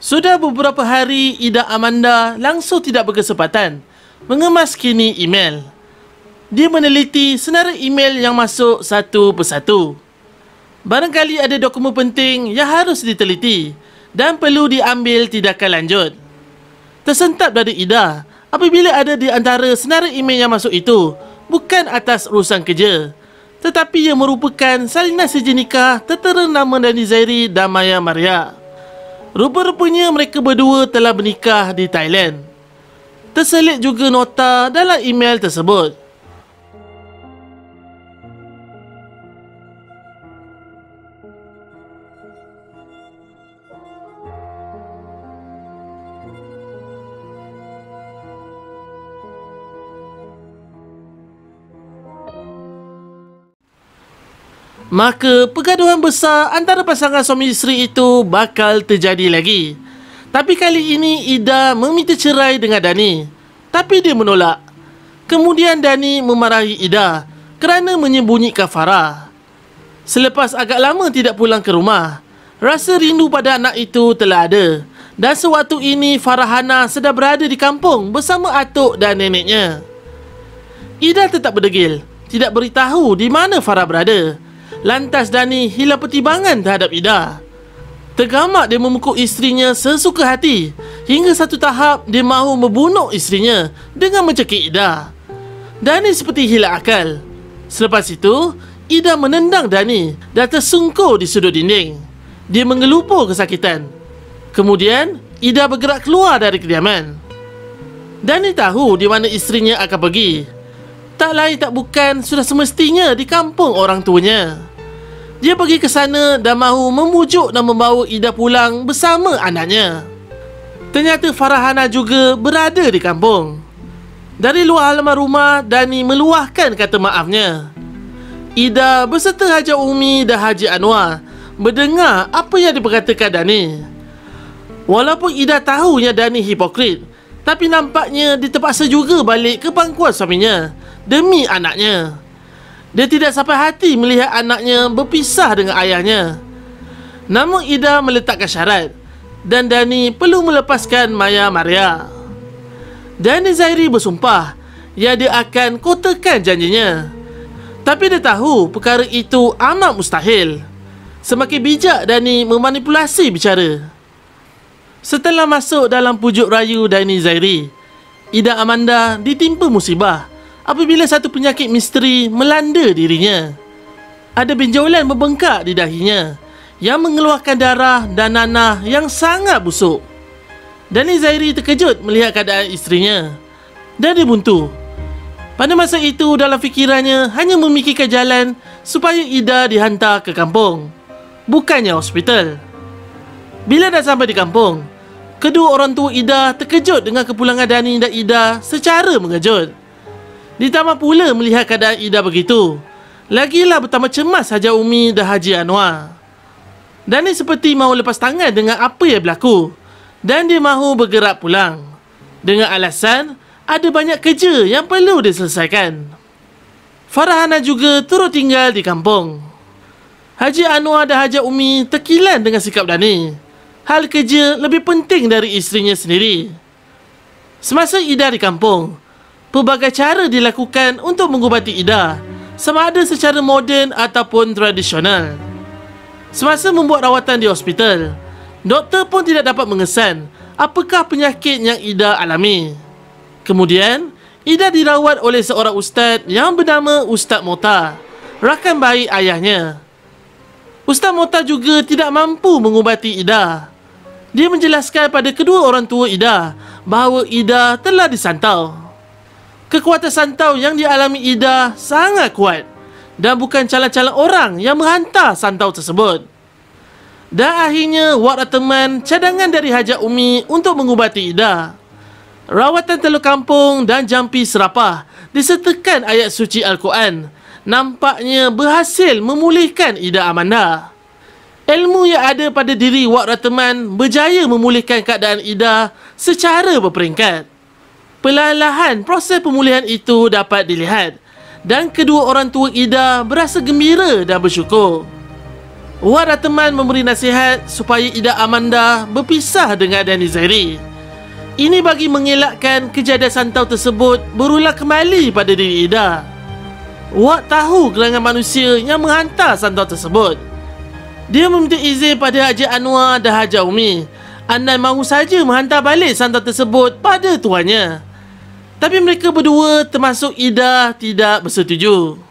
Sudah beberapa hari Ida Amanda langsung tidak berkesempatan mengemas kini email. Dia meneliti senarai email yang masuk satu persatu. Barangkali ada dokumen penting yang harus diteliti dan perlu diambil tindakan lanjut. Tersentap dari Ida apabila ada di antara senarai email yang masuk itu bukan atas urusan kerja, tetapi ia merupakan salinan sijil nikah tertera nama Dani Zairi dan Maya Maria. Rupa-rupanya mereka berdua telah bernikah di Thailand. Terselit juga nota dalam email tersebut. Maka pergaduhan besar antara pasangan suami isteri itu bakal terjadi lagi. Tapi kali ini Ida meminta cerai dengan Dani, tapi dia menolak. Kemudian Dani memarahi Ida kerana menyembunyikan Farah. Selepas agak lama tidak pulang ke rumah, rasa rindu pada anak itu telah ada. Dan sewaktu ini Farahana sedang berada di kampung bersama atuk dan neneknya. Ida tetap berdegil, tidak beritahu di mana Farah berada. Lantas Dani hilang pertimbangan terhadap Ida. Tergamak dia memukul isterinya sesuka hati, hingga satu tahap dia mahu membunuh isterinya dengan mencekik Ida. Dani seperti hilang akal. Selepas itu, Ida menendang Dani dan tersungkur di sudut dinding. Dia mengelupur kesakitan. Kemudian, Ida bergerak keluar dari kediaman. Dani tahu di mana isterinya akan pergi. Tak lain tak bukan sudah semestinya di kampung orang tuanya. Dia pergi ke sana dan mahu memujuk dan membawa Ida pulang bersama anaknya. Ternyata Farahana juga berada di kampung. Dari luar halaman rumah, Dani meluahkan kata maafnya. Ida beserta Haji Umi dan Haji Anwar mendengar apa yang diperkatakan Dani. Walaupun Ida tahunya Dani hipokrit, tapi nampaknya dia terpaksa juga balik ke pangkuan suaminya demi anaknya. Dia tidak sampai hati melihat anaknya berpisah dengan ayahnya. Namun Ida meletakkan syarat dan Dani perlu melepaskan Maya Maria. Dani Zairi bersumpah yang dia akan kotakan janjinya. Tapi dia tahu perkara itu amat mustahil. Semakin bijak Dani memanipulasi bicara. Setelah masuk dalam pujuk rayu Dani Zairi, Ida Amanda ditimpa musibah apabila satu penyakit misteri melanda dirinya. Ada benjolan membengkak di dahinya yang mengeluarkan darah dan nanah yang sangat busuk. Dani Zairi terkejut melihat keadaan isterinya dan dia buntu. Pada masa itu dalam fikirannya hanya memikirkan jalan supaya Ida dihantar ke kampung, bukannya hospital. Bila dah sampai di kampung, kedua orang tua Ida terkejut dengan kepulangan Dani dan Ida secara mengejut. Ditambah pula melihat keadaan Ida begitu, lagilah bertambah cemas Haji Umi dan Haji Anwar. Dani seperti mahu lepas tangan dengan apa yang berlaku dan dia mahu bergerak pulang dengan alasan ada banyak kerja yang perlu diselesaikan. Farahana juga turut tinggal di kampung. Haji Anwar dan Haji Umi terkilan dengan sikap Dani. Hal kerja lebih penting dari isterinya sendiri. Semasa Ida di kampung, pelbagai cara dilakukan untuk mengubati Ida, sama ada secara moden ataupun tradisional. Semasa membuat rawatan di hospital, doktor pun tidak dapat mengesan apakah penyakit yang Ida alami. Kemudian, Ida dirawat oleh seorang ustaz yang bernama Ustaz Mota, rakan baik ayahnya. Ustaz Mota juga tidak mampu mengubati Ida. Dia menjelaskan pada kedua orang tua Ida bahawa Ida telah disantau. Kekuatan santau yang dialami Ida sangat kuat dan bukan calon-calon orang yang menghantar santau tersebut. Dan akhirnya wak teman cadangan dari Haji Umi untuk mengubati Ida. Rawatan telur kampung dan jampi serapah disertakan ayat suci Al-Quran nampaknya berhasil memulihkan Ida Amanda. Ilmu yang ada pada diri wak teman berjaya memulihkan keadaan Ida secara berperingkat. Perlahan-lahan proses pemulihan itu dapat dilihat dan kedua orang tua Ida berasa gembira dan bersyukur. Wak dan teman memberi nasihat supaya Ida Amanda berpisah dengan Dani Zairi. Ini bagi mengelakkan kejadian santau tersebut berulang kembali pada diri Ida. Wak tahu gerangan manusia yang menghantar santau tersebut. Dia meminta izin pada Haji Anwar dan Haji Umi andai mahu saja menghantar balik santau tersebut pada tuannya. Tapi mereka berdua termasuk Ida tidak bersetuju.